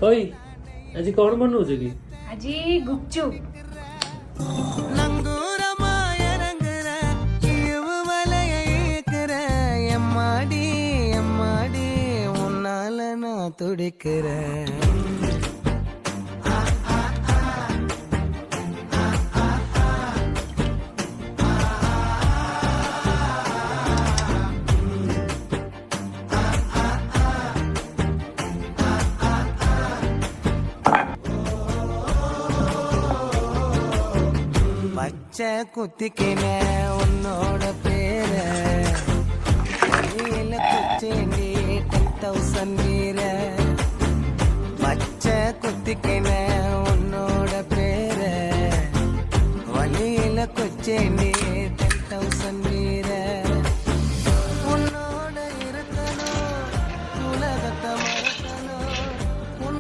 ओय আজি कौन बनवू की আজি गुपचुप துடிக்கிறேன் பச்சை குத்திக்கின உன்னோட பேர வழியில குச்சேண்டி 10,000 வீர பச்சை குத்திக்கின உன்னோட பேர வழியில குச்சேண்டி